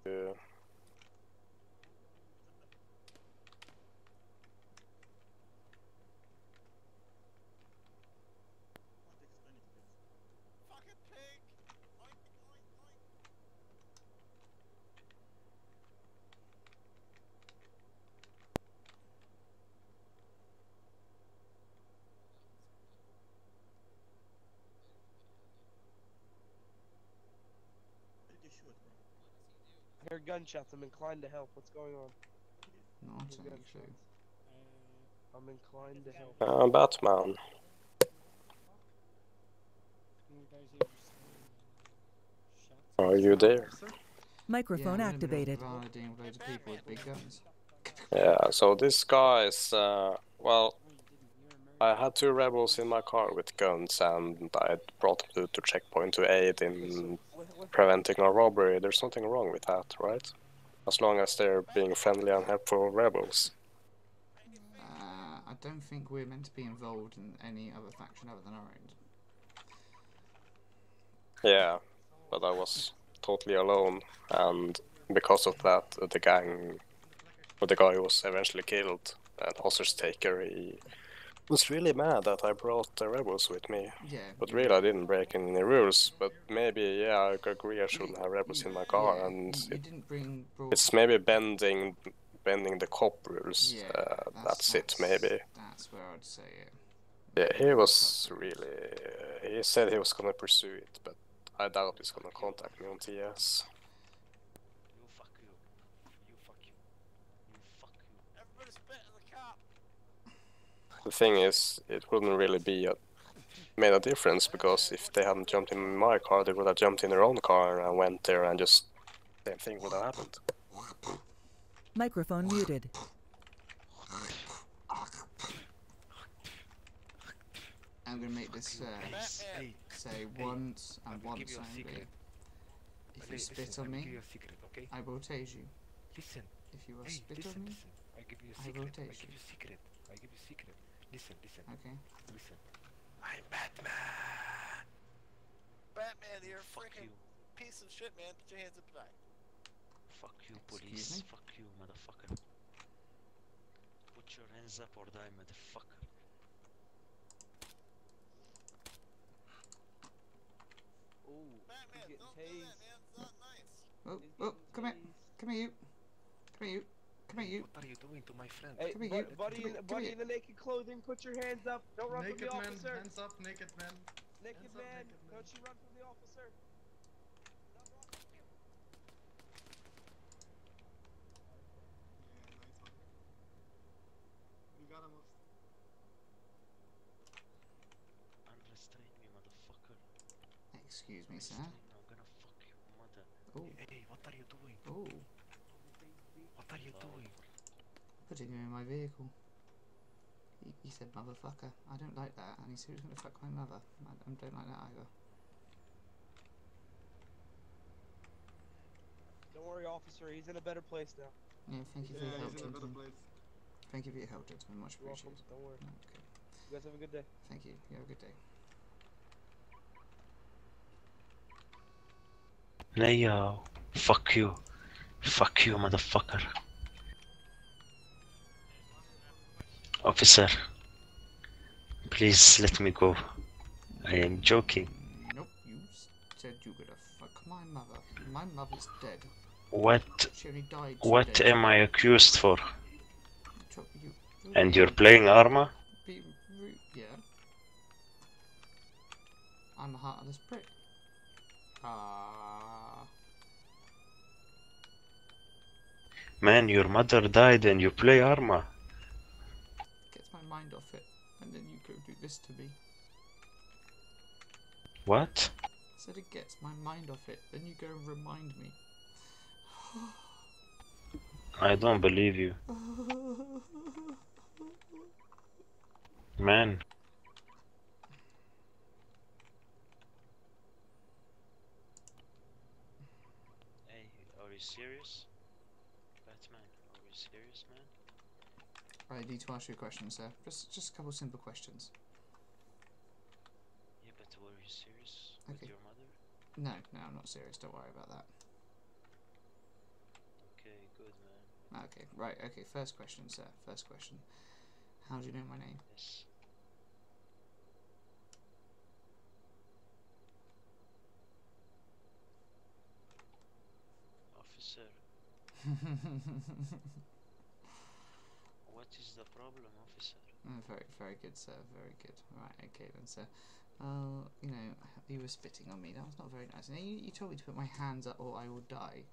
Yeah. I heard gunshots. I'm inclined to help. What's going on? Not any clue. I'm inclined to help. Batman. Are you there? Microphone activated. Dealing with loads of people with big guns. Yeah, so this guy is, well, I had 2 rebels in my car with guns and I brought them to checkpoint to aid in preventing a robbery. There's nothing wrong with that, right? As long as they're being friendly and helpful rebels. I don't think we're meant to be involved in any other faction other than our own. Yeah, but I was totally alone, and because of that, the gang, or the guy who was eventually killed, and hostage taker, he was really mad that I brought the rebels with me. Yeah. But really, I didn't break any rules. But maybe, yeah, I agree I shouldn't have rebels in my car, yeah, and you didn't bring. it's maybe bending the cop rules. Yeah, that's it, maybe. That's where I'd say it. Yeah, he was really. He said he was gonna pursue it, but I doubt he's gonna contact me on TS. You fuck you. You fuck you. You fuck you. Everybody spit in the cop. The thing is, it wouldn't really made a difference, because if they hadn't jumped in my car, they would have jumped in their own car and went there, and just same thing would have happened. Microphone muted. I'm gonna make this say once and once only. If you spit on me, I will tase you. Listen. If you will spit on me, I give you a I secret. will tase you. I give you a secret. Listen. Okay. Listen. I'm Batman. Batman, you're a freaking piece of shit, man. Put your hands up back. Fuck you, police. Fuck you, motherfucker. Put your hands up or die, motherfucker. Ooh, Batman, he's don't getting do tased. that, man. It's not nice. Oh, come here. Come here, you. Come here, you. Come here, you. What are you doing to my friend? Hey, Come here, buddy in the naked clothing, put your hands up. Don't run from the officer. Hands up, naked man. Naked man, don't you run from the officer. You got him. Unrestrain me, motherfucker. Excuse me, sir. I'm gonna fuck your mother. Oh. Hey, what are you doing? Oh. What are you doing? Putting him in my vehicle. He said motherfucker. I don't like that. And he said he was gonna fuck my mother. I don't like that either. Don't worry, officer. He's in a better place now. Yeah, thank you for your help, He's in a better gentlemen. place. Thank you for your help, gentlemen. Much You're welcome. appreciated. Don't worry. Okay. You guys have a good day. Thank you. You have a good day. Leo, fuck you. Fuck you, motherfucker. Officer, please let me go. I am joking. Nope, you said you were gonna fuck my mother. My mother's dead. What? She only died 2 What days am I accused for? You, And you're playing Arma? be rude, yeah. I'm a heartless prick. Man, your mother died and you play Arma. Gets my mind off it, and then you go do this to me. What? I said it gets my mind off it, then you go and remind me. I don't believe you. Man. Hey, are you serious? Batman, are you serious, man? I need to ask you a question, sir. Just a couple simple questions. Yeah, but were you serious with your mother? No, I'm not serious. Don't worry about that. Okay, right, okay, first question, sir. First question. How do you know my name? Yes. Officer, what is the problem, officer? Very, very good, sir. Very good. Right, okay then, sir. You know, you were spitting on me. That was not very nice. Now, you told me to put my hands up or I will die.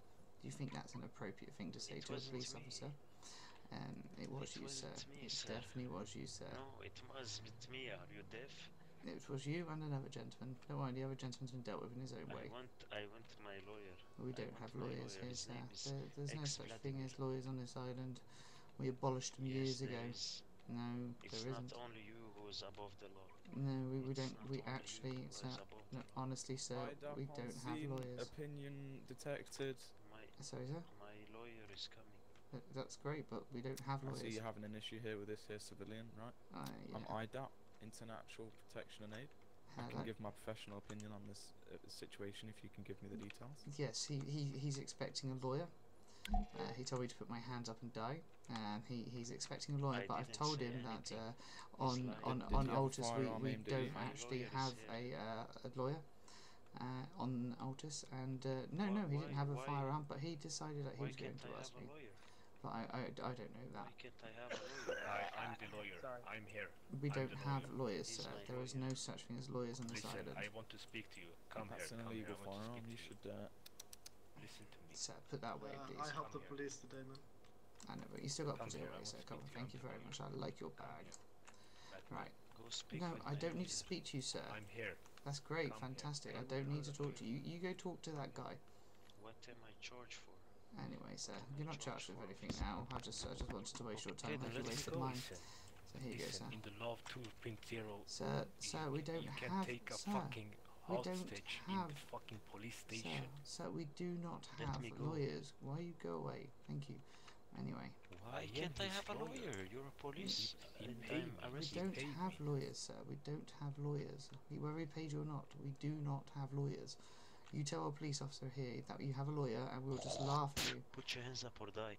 Do you think that's an appropriate thing to say to a police officer? It was you, sir. It definitely was you, sir. No, it wasn't me. Are you deaf? It was you and another gentleman. Don't worry, the other gentleman's been dealt with in his own way. I want my lawyer. We don't have lawyers here, sir. There's no such thing as lawyers on this island. We abolished them years ago. No, there isn't. It's not only you who is above the law. No, we don't. We actually, sir. No, honestly, sir, we don't have lawyers. Opinion detected. Sorry, sir. My lawyer is coming. That's great, but we don't have lawyers. I see you're having an issue here with this here civilian, right? Yeah. I'm IDAP, International Protection and Aid. I can give my professional opinion on this situation if you can give me the details. Yes, he's expecting a lawyer. He told me to put my hands up and die. He's expecting a lawyer, but I've told him that on Altus we don't actually have a lawyer on Altus, and no, he didn't have a firearm, but he decided that he was going to ask me. But I don't know that. Why can't I have a lawyer? I'm the lawyer. I'm here. We don't have lawyers, sir. There is no such thing as lawyers on this island. I want to speak to you. Come here. That's an illegal firearm. You should listen to me. Sir, put that away, please. I helped the police today, man. I know, but you still got to put it away, sir. Come on, thank you very much. I like your bag. Right. No, I don't need to speak to you, sir. I'm here. That's great, fantastic. I don't need to talk to you. You go talk to that guy. What am I charged for? Anyway, sir, you're not charged with anything now. I just wanted to waste your time. Have you wasted mine? So here you go, sir. In the law 2.0, Sir, we don't you can have. take a Sir, fucking we don't hostage in have. the fucking police station. Sir, we do not have lawyers. Why you go away? Thank you. Anyway. Why can't I have a lawyer? You're a police. We don't have lawyers, sir. We don't have lawyers. Whether we paid you or not, we do not have lawyers. You tell a police officer here that you have a lawyer and we'll just laugh at you. Put your hands up or die.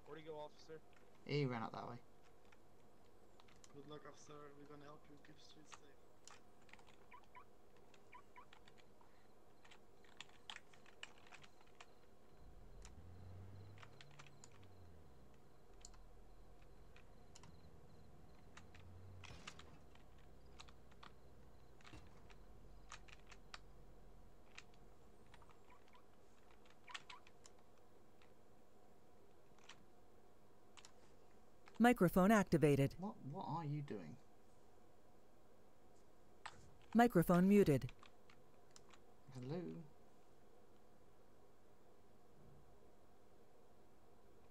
Where'd he go, officer? He ran up that way. Good luck, officer. We're gonna help you keep streets safe. Microphone activated. What are you doing? Microphone muted. Hello?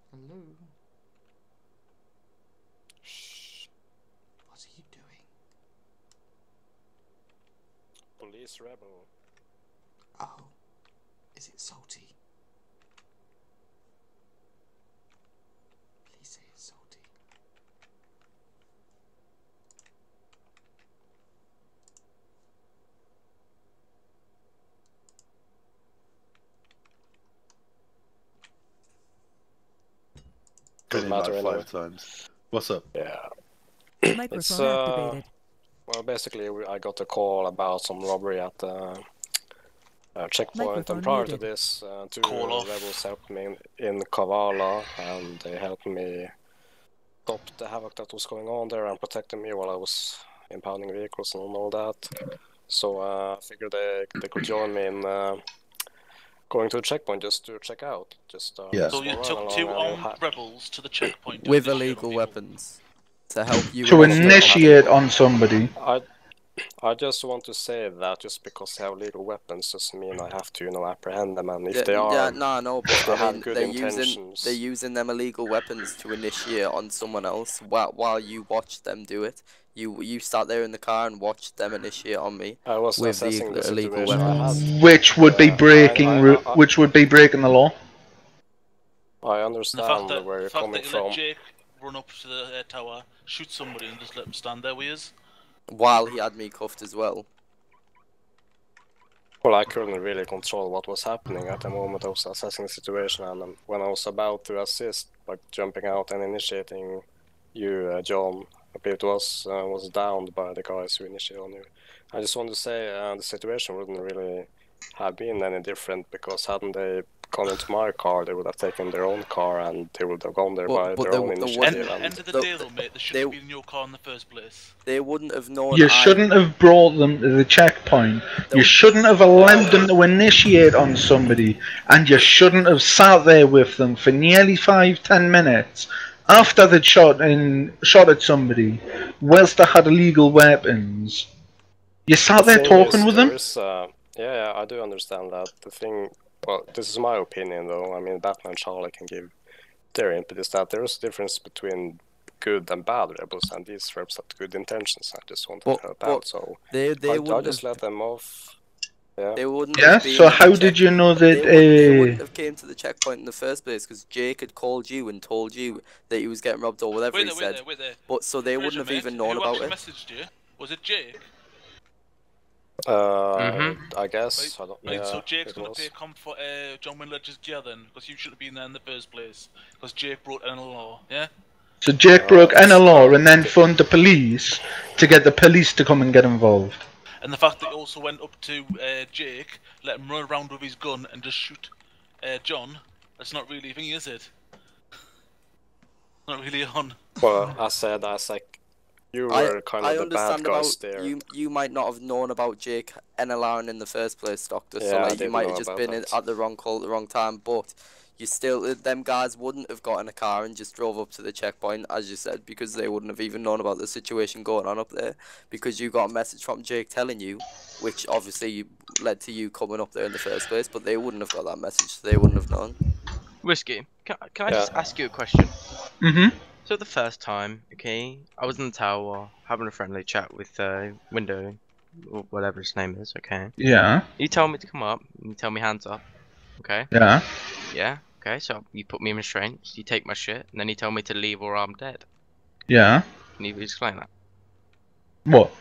Hello? Shh. What are you doing? Police rebel. Oh. Is it salty? Please say it's salty. Doesn't matter like anyway. 5 times. What's up? Yeah. Microphone activated. Well, basically, I got a call about some robbery at the checkpoint, Microphone and prior muted. to this, two Call off. rebels helped me in Kavala, and they helped me stop the havoc that was going on there and protected me while I was impounding vehicles and all that. So I figured they could join me in going to the checkpoint just to check out. Yeah. So you took two armed rebels to the checkpoint with illegal weapons to help you to initiate on somebody. I just want to say that just because they have legal weapons doesn't mean I have to, apprehend them. And if they are, yeah, no, but they I have mean, good they're intentions. using them illegal weapons to initiate on someone else while you watch them do it. You sat there in the car and watched them initiate on me. I was with assessing the illegal situation. weapons. Which would be breaking, which would be breaking the law. I understand where you're coming from. Jake run up to the tower, shoot somebody, and just let him stand there with us? While he had me cuffed as well. Well, I couldn't really control what was happening at the moment. I was assessing the situation, and when I was about to assist, like jumping out and initiating you, John, I believe it was downed by the guys who initiated on you. I just want to say the situation wouldn't really have been any different, because hadn't they gone into my car, they would have taken their own car and they would have gone there by their own initiative. End of the day though, mate, they shouldn't have been in your car in the first place. They wouldn't have known. You shouldn't have brought them to the checkpoint. You shouldn't have allowed them to initiate on somebody, and you shouldn't have sat there with them for nearly 5-10 minutes after they'd shot at somebody whilst they had illegal weapons. You sat there talking with them? Yeah, I do understand that. The thing, well, this is my opinion though. I mean, Batman and Charlie can give their input, is that there is a difference between good and bad rebels, and these rebels had good intentions. I just want to help out, so I just let them off. Yeah. They wouldn't. Yeah. So how did you know that? They wouldn't have came to the checkpoint in the first place because Jake had called you and told you that he was getting robbed or whatever he said. Wait there. But so they wouldn't have even known about it. Who actually messaged you? Was it Jake? I guess. I don't, right, so Jake's gonna pay comp for John Winledger's gear then, because you should have been there in the first place, because Jake broke NLO, yeah? So Jake broke NLR and then phoned the police to get the police to come and get involved. And the fact that he also went up to Jake, let him run around with his gun and just shoot John, that's not really a thing, is it? Not really on. Well, I said, you were kind of the bad guys there. You might not have known about Jake NLRing in the first place, Doctor. Yeah, so like, you might have just been at the wrong call at the wrong time. But you still, them guys wouldn't have got in a car and just drove up to the checkpoint, as you said, because they wouldn't have even known about the situation going on up there. Because you got a message from Jake telling you, which obviously led to you coming up there in the first place. But they wouldn't have got that message. So they wouldn't have known. Whiskey, can I just ask you a question? Mm-hmm. So the first time, okay, I was in the tower having a friendly chat with Window, or whatever his name is, okay? Yeah. You tell me to come up, and you tell me hands up, okay? Yeah. Yeah, okay, so you put me in restraints, you take my shit, and then you tell me to leave or I'm dead. Yeah. Can you explain that? What?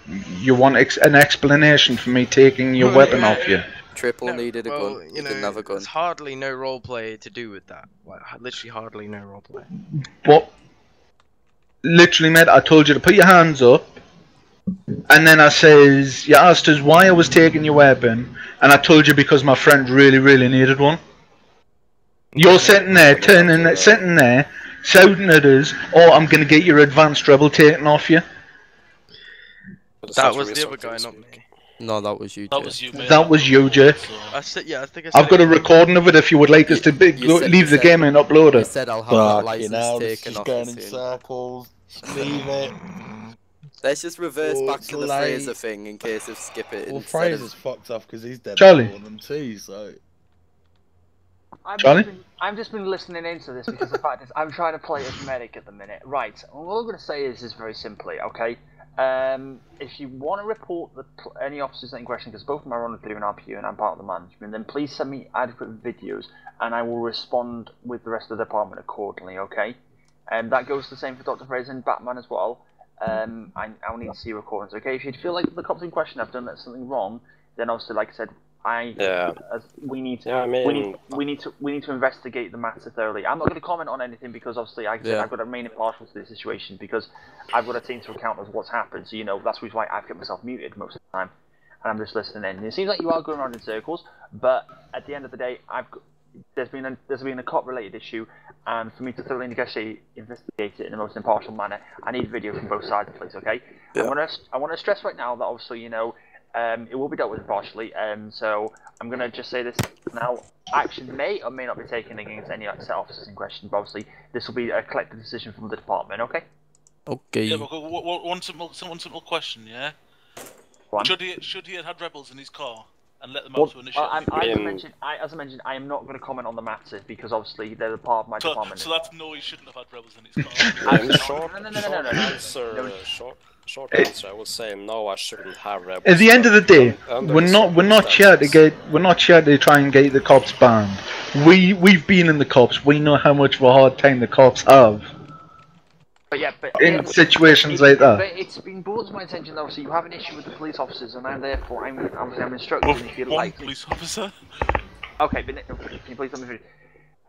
You want an explanation for me taking your weapon off you? Triple needed a gun. You know, didn't have a gun. There's hardly no roleplay to do with that. Like, literally hardly no roleplay. What? Literally, mate, I told you to put your hands up, and then I says, you asked us why I was taking your weapon, and I told you because my friend really, really needed one. You're sitting there, sitting there, shouting at us, oh, I'm going to get your advanced rebel taken off you. That was the other guy, not me. No, that was you, Jake. That was you, mate. That was you, Jake. I think I said I've got a recording of it if you would like us to leave the game and upload it. You said I'll have that license taken off going you in soon. circles. Leave it. Let's just reverse back to the Fraser thing in case of skip it. Well, Fraser's fucked off because he's dead Charlie. before them too, so... I've just been listening into this because the fact is I'm trying to play as medic at the minute. Right, all I'm going to say is very simply, okay? If you want to report any officers in question, because both of them are on doing RPU and I'm part of the management, then please send me adequate videos and I will respond with the rest of the department accordingly, okay? And that goes the same for Dr. Fraser and Batman as well. I'll need to see recordings, okay? If you feel like the cops in question have done something wrong, then obviously, like I said, we need to investigate the matter thoroughly. I'm not going to comment on anything because obviously I've got to remain impartial to this situation because I've got to take into account of what's happened. So that's the reason why I've kept myself muted most of the time, and I'm just listening in. And it seems like you are going around in circles, but at the end of the day, there's been a cop-related issue, and for me to thoroughly investigate it in the most impartial manner, I need video from both sides, please. Okay? Yeah. I want to stress right now that obviously it will be dealt with impartially, so I'm going to just say this now. Action may or may not be taken against any set officers in question, but obviously this will be a collective decision from the department, okay? Okay. Yeah, but one simple question, yeah? Should he have had rebels in his car and let them out to initiate? As I mentioned, I am not going to comment on the matter because obviously they're a part of my department. So that's no, he shouldn't have had rebels in his car. Short answer, I would say no. I shouldn't have rebels. At the end of the day, we're not here to try and get the cops banned. We've been in the cops. We know how much of a hard time the cops have. But yeah, but in situations like that. But it's been brought to my attention that obviously you have an issue with the police officers, and I'm instructing if you like. Police officer. Okay, but can you please let me finish?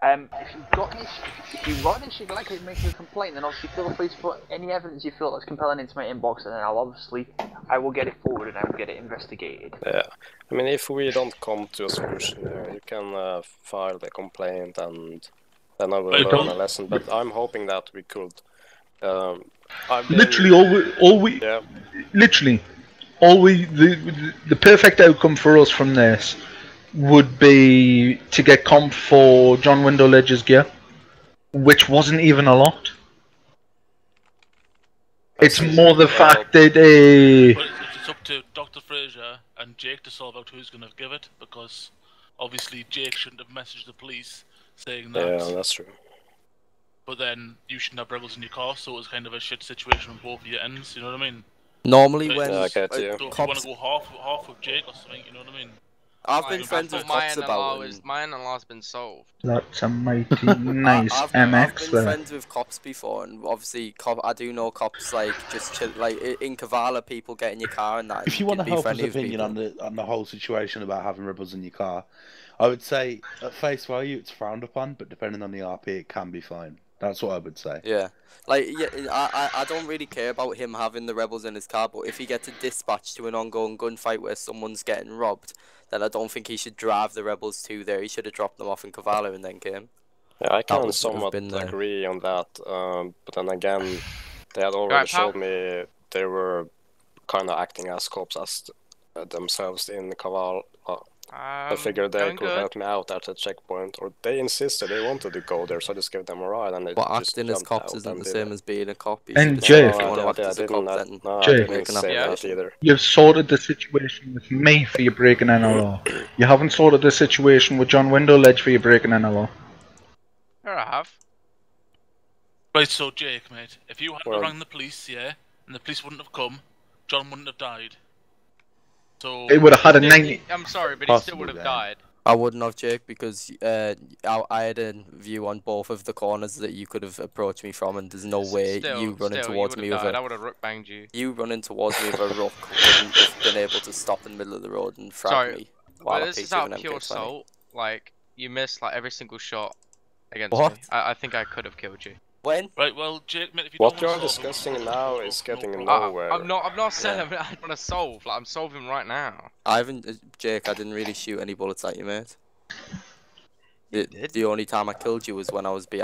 If you've got an issue, if you've got an issue you'd like to make a complaint, then obviously feel free to put any evidence you feel that's compelling into my inbox, and then I will get it forwarded and I will get it investigated. Yeah, I mean, if we don't come to a solution here, you can file the complaint and then I will learn a lesson. But I'm hoping that we could. Literally, the perfect outcome for us from this would be to get comp for John Windowledge's gear, which wasn't even a lot. It's more the fact that It's up to Dr. Fraser and Jake to solve out who's going to give it, because obviously Jake shouldn't have messaged the police saying that. Yeah, that's true. But then you shouldn't have rebels in your car, so it was kind of a shit situation on both of your ends. You know what I mean? Normally, when so if you want to go half with Jake or something, you know what I mean? I've been friends with cops about it. My NLR's been solved. That's a mighty nice I've MX been there. friends with cops before, and obviously, I do know cops like just chill, like in Kavala, people get in your car and that. If you want to be help his friendly with opinion people. on the whole situation about having rebels in your car, I would say at face value it's frowned upon, but depending on the RP, it can be fine. That's what I would say. Yeah, like I don't really care about him having the rebels in his car, but if he gets a dispatch to an ongoing gunfight where someone's getting robbed, then I don't think he should drive the rebels to there. He should have dropped them off in Kavala and then came. Yeah, I can somewhat agree on that, but then again, they had already showed me they were kind of acting as cops as themselves in Kavala. I figured they could help me out at the checkpoint, or they insisted they wanted to go there, so I just gave them a ride. And but acting as cops isn't the same as being a cop. And Jay, you've sorted the situation with me for you breaking NLR. You haven't sorted the situation with John Windowledge for you breaking NLR. Sure, I have. Right, so Jake, mate, if you hadn't rang the police, yeah, and the police wouldn't have come, John wouldn't have died. So it would have had a 90. I'm sorry, but he still would have died. I wouldn't have, Jake, because I had a view on both of the corners that you could have approached me from, and there's no way you running towards me with I would have rook banged you. You running towards me with a rook wouldn't have been able to stop in the middle of the road and frag me. Well, this is out of pure assault. Like, you missed like every single shot against me. I think I could have killed you. When? Right, well, Jake, mate, if you what you're discussing now is getting nowhere. I'm not saying I want to solve. Like, I'm solving right now. Jake, I didn't really shoot any bullets at you, mate. The only time I killed you was when I was behind.